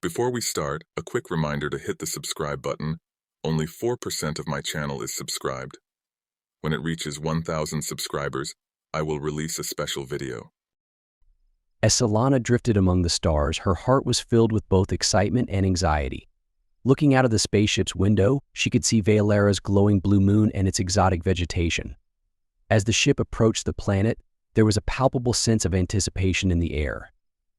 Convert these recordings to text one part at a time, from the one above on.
Before we start, a quick reminder to hit the subscribe button. Only 4% of my channel is subscribed. When it reaches 1,000 subscribers, I will release a special video. As Solana drifted among the stars, her heart was filled with both excitement and anxiety. Looking out of the spaceship's window, she could see Valera's glowing blue moon and its exotic vegetation. As the ship approached the planet, there was a palpable sense of anticipation in the air.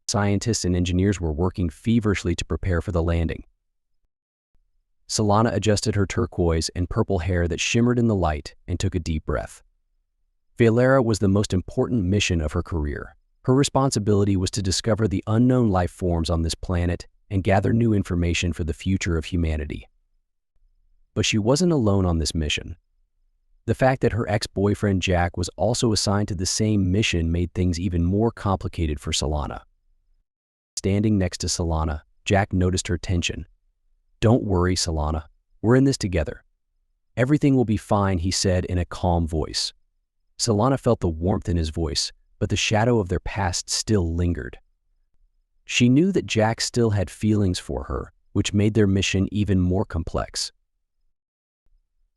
Scientists and engineers were working feverishly to prepare for the landing. Solana adjusted her turquoise and purple hair that shimmered in the light and took a deep breath. Valera was the most important mission of her career. Her responsibility was to discover the unknown life forms on this planet and gather new information for the future of humanity. But she wasn't alone on this mission. The fact that her ex-boyfriend Jack was also assigned to the same mission made things even more complicated for Solana. Standing next to Solana, Jack noticed her tension. "Don't worry, Solana. We're in this together. Everything will be fine," he said in a calm voice. Solana felt the warmth in his voice, but the shadow of their past still lingered. She knew that Jack still had feelings for her, which made their mission even more complex.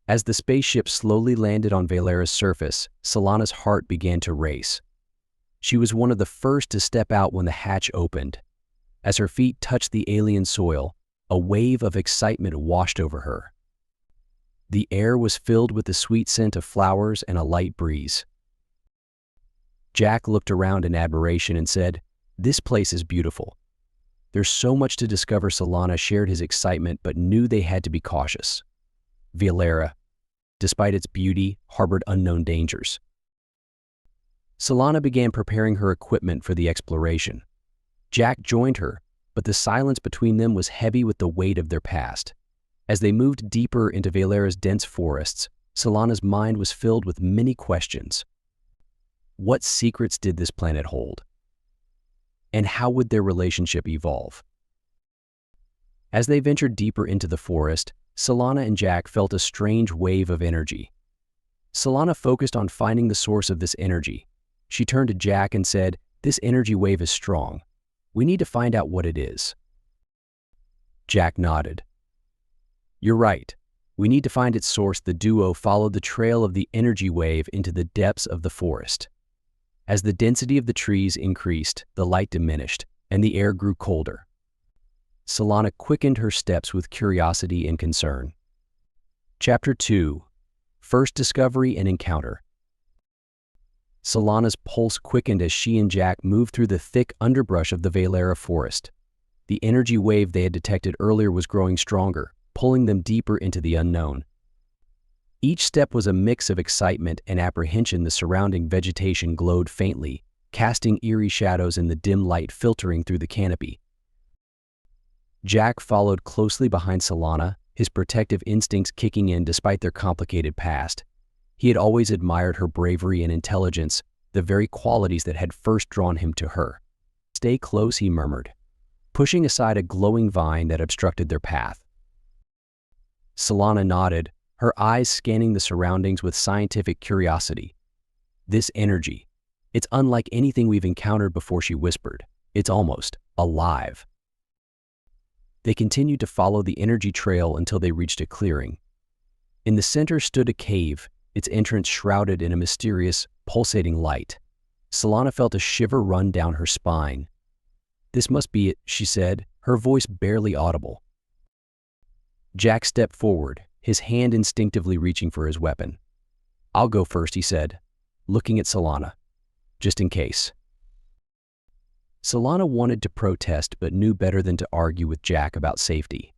As the spaceship slowly landed on Valera's surface, Solana's heart began to race. She was one of the first to step out when the hatch opened. As her feet touched the alien soil, a wave of excitement washed over her. The air was filled with the sweet scent of flowers and a light breeze. Jack looked around in admiration and said, "This place is beautiful." "There's so much to discover." Solana shared his excitement but knew they had to be cautious. Valera, despite its beauty, harbored unknown dangers. Solana began preparing her equipment for the exploration. Jack joined her, but the silence between them was heavy with the weight of their past. As they moved deeper into Valera's dense forests, Solana's mind was filled with many questions. What secrets did this planet hold? And how would their relationship evolve? As they ventured deeper into the forest, Solana and Jack felt a strange wave of energy. Solana focused on finding the source of this energy. She turned to Jack and said, "This energy wave is strong. We need to find out what it is." Jack nodded. "You're right. We need to find its source." The duo followed the trail of the energy wave into the depths of the forest. As the density of the trees increased, the light diminished, and the air grew colder. Solana quickened her steps with curiosity and concern. Chapter 2: First Discovery and Encounter. Solana's pulse quickened as she and Jack moved through the thick underbrush of the Valera forest. The energy wave they had detected earlier was growing stronger, pulling them deeper into the unknown. Each step was a mix of excitement and apprehension. The surrounding vegetation glowed faintly, casting eerie shadows in the dim light filtering through the canopy. Jack followed closely behind Solana, his protective instincts kicking in despite their complicated past. He had always admired her bravery and intelligence, the very qualities that had first drawn him to her. "Stay close," he murmured, pushing aside a glowing vine that obstructed their path. Solana nodded, her eyes scanning the surroundings with scientific curiosity. "This energy, it's unlike anything we've encountered before," she whispered. "It's almost alive." They continued to follow the energy trail until they reached a clearing. In the center stood a cave, its entrance shrouded in a mysterious, pulsating light. Solana felt a shiver run down her spine. "This must be it," she said, her voice barely audible. Jack stepped forward, his hand instinctively reaching for his weapon. "I'll go first," he said, looking at Solana, "just in case." Solana wanted to protest but knew better than to argue with Jack about safety.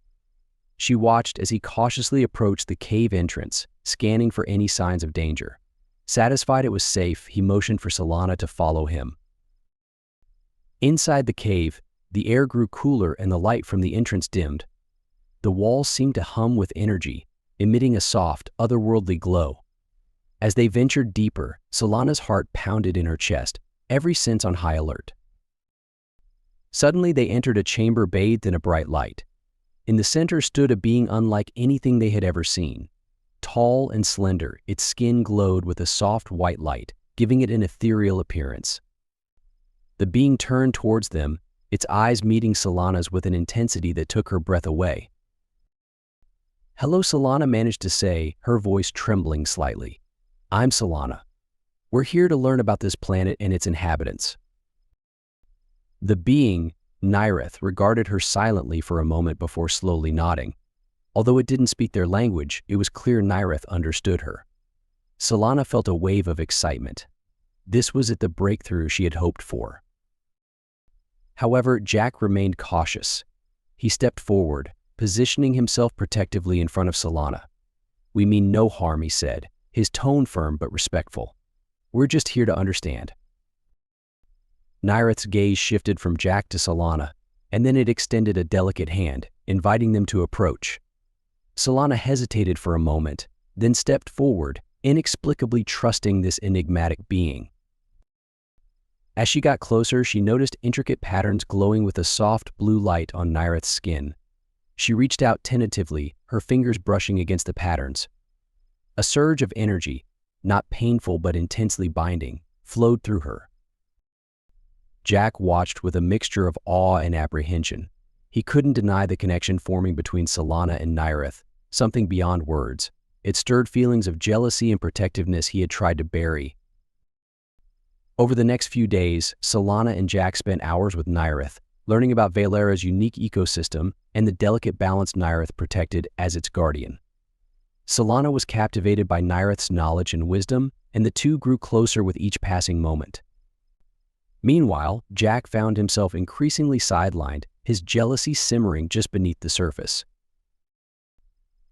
She watched as he cautiously approached the cave entrance, scanning for any signs of danger. Satisfied it was safe, he motioned for Solana to follow him. Inside the cave, the air grew cooler and the light from the entrance dimmed. The walls seemed to hum with energy, emitting a soft, otherworldly glow. As they ventured deeper, Solana's heart pounded in her chest, every sense on high alert. Suddenly they entered a chamber bathed in a bright light. In the center stood a being unlike anything they had ever seen. Tall and slender, its skin glowed with a soft white light, giving it an ethereal appearance. The being turned towards them, its eyes meeting Solana's with an intensity that took her breath away. "Hello," Solana managed to say, her voice trembling slightly. "I'm Solana. We're here to learn about this planet and its inhabitants." The being, Nyrith, regarded her silently for a moment before slowly nodding. Although it didn't speak their language, it was clear Nyrith understood her. Solana felt a wave of excitement. This was the breakthrough she had hoped for. However, Jack remained cautious. He stepped forward, positioning himself protectively in front of Solana. "We mean no harm," he said, his tone firm but respectful. "We're just here to understand." Nyrith's gaze shifted from Jack to Solana, and then it extended a delicate hand, inviting them to approach. Solana hesitated for a moment, then stepped forward, inexplicably trusting this enigmatic being. As she got closer, she noticed intricate patterns glowing with a soft blue light on Nyrith's skin. She reached out tentatively, her fingers brushing against the patterns. A surge of energy, not painful but intensely binding, flowed through her. Jack watched with a mixture of awe and apprehension. He couldn't deny the connection forming between Solana and Nyrith, something beyond words. It stirred feelings of jealousy and protectiveness he had tried to bury. Over the next few days, Solana and Jack spent hours with Nyrith, learning about Valera's unique ecosystem and the delicate balance Nyrith protected as its guardian. Solana was captivated by Nyrith's knowledge and wisdom, and the two grew closer with each passing moment. Meanwhile, Jack found himself increasingly sidelined, his jealousy simmering just beneath the surface.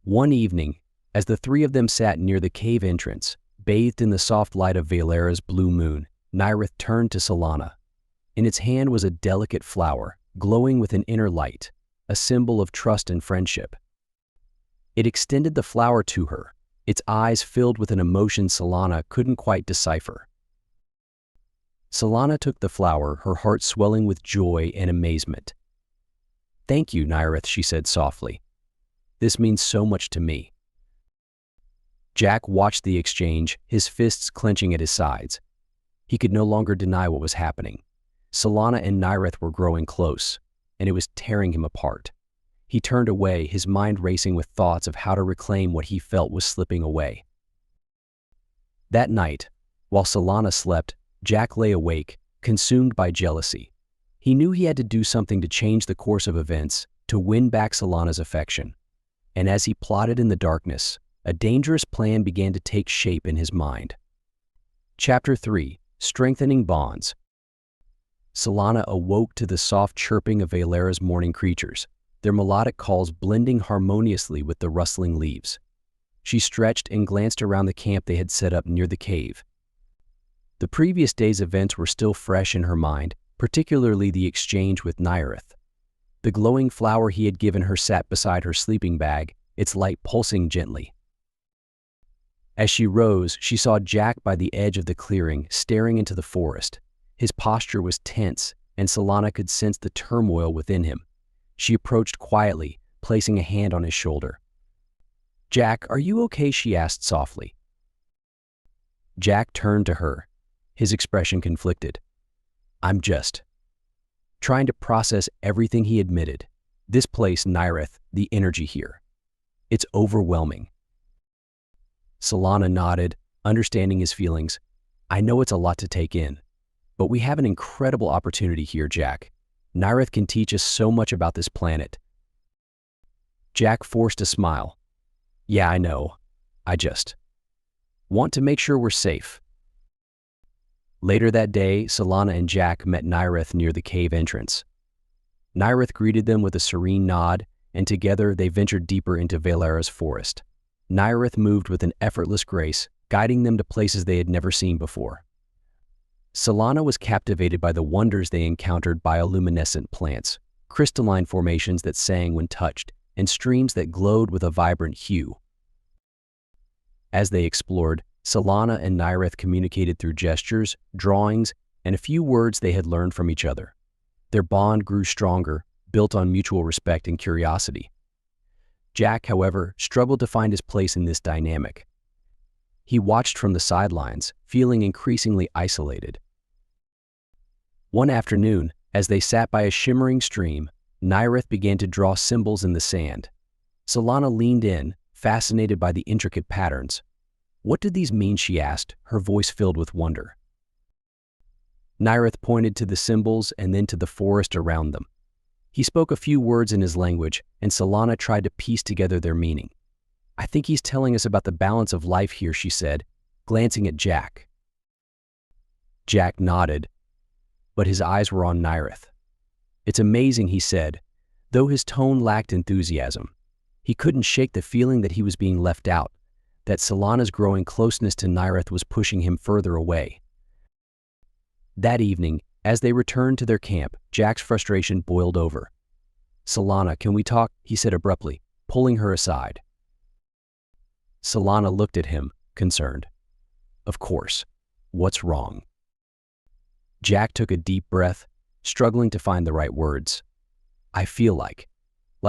One evening, as the three of them sat near the cave entrance, bathed in the soft light of Valera's blue moon, Nyrith turned to Solana. In its hand was a delicate flower, glowing with an inner light, a symbol of trust and friendship. It extended the flower to her, its eyes filled with an emotion Solana couldn't quite decipher. Solana took the flower, her heart swelling with joy and amazement. "Thank you, Nyrith," she said softly. "This means so much to me." Jack watched the exchange, his fists clenching at his sides. He could no longer deny what was happening. Solana and Nyrith were growing close, and it was tearing him apart. He turned away, his mind racing with thoughts of how to reclaim what he felt was slipping away. That night, while Solana slept, Jack lay awake, consumed by jealousy. He knew he had to do something to change the course of events, to win back Solana's affection. And as he plotted in the darkness, a dangerous plan began to take shape in his mind. Chapter 3: Strengthening Bonds. Solana awoke to the soft chirping of Valera's morning creatures, their melodic calls blending harmoniously with the rustling leaves. She stretched and glanced around the camp they had set up near the cave. The previous day's events were still fresh in her mind, particularly the exchange with Nyrith. The glowing flower he had given her sat beside her sleeping bag, its light pulsing gently. As she rose, she saw Jack by the edge of the clearing, staring into the forest. His posture was tense, and Solana could sense the turmoil within him. She approached quietly, placing a hand on his shoulder. "Jack, are you okay?" she asked softly. Jack turned to her, his expression conflicted. "I'm just trying to process everything," he admitted. "This place, Nyrith, the energy here. It's overwhelming." Solana nodded, understanding his feelings. "I know it's a lot to take in, but we have an incredible opportunity here, Jack. Nyrith can teach us so much about this planet." Jack forced a smile. "Yeah, I know. I just want to make sure we're safe." Later that day, Solana and Jack met Nyrith near the cave entrance. Nyrith greeted them with a serene nod, and together they ventured deeper into Valera's forest. Nyrith moved with an effortless grace, guiding them to places they had never seen before. Solana was captivated by the wonders they encountered: bioluminescent plants, crystalline formations that sang when touched, and streams that glowed with a vibrant hue. As they explored, Solana and Nyrith communicated through gestures, drawings, and a few words they had learned from each other. Their bond grew stronger, built on mutual respect and curiosity. Jack, however, struggled to find his place in this dynamic. He watched from the sidelines, feeling increasingly isolated. One afternoon, As they sat by a shimmering stream, Nyrith began to draw symbols in the sand. Solana leaned in, fascinated by the intricate patterns. "What did these mean?" she asked, her voice filled with wonder. Nyrith pointed to the symbols and then to the forest around them. He spoke a few words in his language, and Solana tried to piece together their meaning. "I think he's telling us about the balance of life here," she said, glancing at Jack. Jack nodded, but his eyes were on Nyrith. "It's amazing," he said, though his tone lacked enthusiasm. He couldn't shake the feeling that he was being left out, that Solana's growing closeness to Nyrith was pushing him further away. That evening, as they returned to their camp, Jack's frustration boiled over. "Solana, can we talk?" he said abruptly, pulling her aside. Solana looked at him, concerned. "Of course. What's wrong?" Jack took a deep breath, struggling to find the right words. "I feel like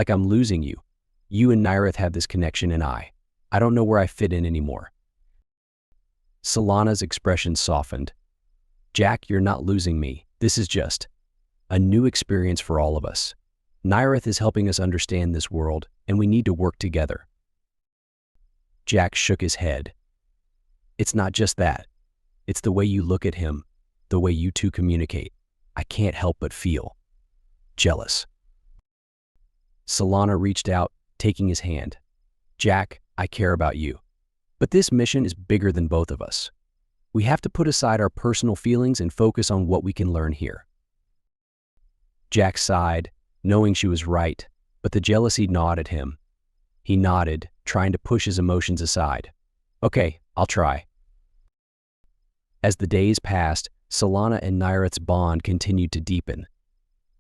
I'm losing you. You and Nyrith have this connection, and I don't know where I fit in anymore." Solana's expression softened. "Jack, you're not losing me. This is just a new experience for all of us. Nyrith is helping us understand this world, and we need to work together." Jack shook his head. "It's not just that. It's the way you look at him, the way you two communicate. I can't help but feel jealous." Solana reached out, taking his hand. "Jack, I care about you. But this mission is bigger than both of us. We have to put aside our personal feelings and focus on what we can learn here." Jack sighed, knowing she was right, but the jealousy gnawed at him. He nodded, trying to push his emotions aside. "Okay, I'll try." As the days passed, Solana and Nyrith's bond continued to deepen.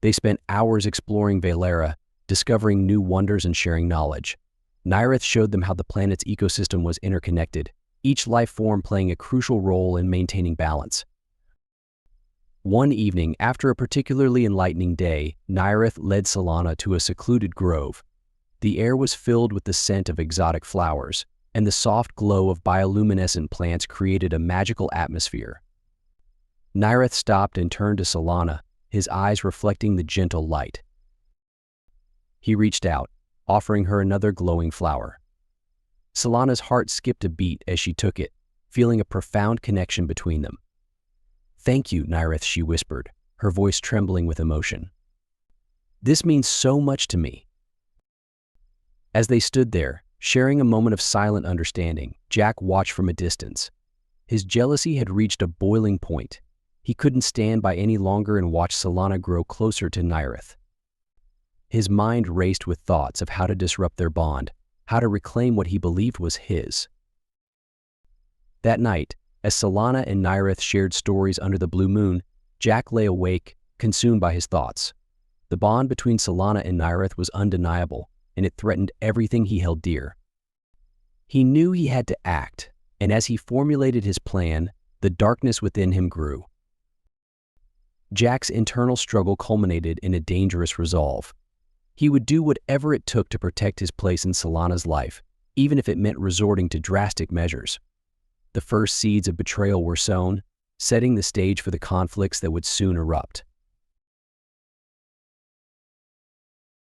They spent hours exploring Valera, discovering new wonders and sharing knowledge. Nyrith showed them how the planet's ecosystem was interconnected, each life form playing a crucial role in maintaining balance. One evening, after a particularly enlightening day, Nyrith led Solana to a secluded grove. The air was filled with the scent of exotic flowers, and the soft glow of bioluminescent plants created a magical atmosphere. Nyrith stopped and turned to Solana, his eyes reflecting the gentle light. He reached out, offering her another glowing flower. Solana's heart skipped a beat as she took it, feeling a profound connection between them. "Thank you, Nyrith," she whispered, her voice trembling with emotion. "This means so much to me." As they stood there, sharing a moment of silent understanding, Jack watched from a distance. His jealousy had reached a boiling point. He couldn't stand by any longer and watch Solana grow closer to Nyrith. His mind raced with thoughts of how to disrupt their bond, how to reclaim what he believed was his. That night, as Solana and Nyrith shared stories under the blue moon, Jack lay awake, consumed by his thoughts. The bond between Solana and Nyrith was undeniable, and it threatened everything he held dear. He knew he had to act, and as he formulated his plan, the darkness within him grew. Jack's internal struggle culminated in a dangerous resolve. He would do whatever it took to protect his place in Solana's life, even if it meant resorting to drastic measures. The first seeds of betrayal were sown, setting the stage for the conflicts that would soon erupt.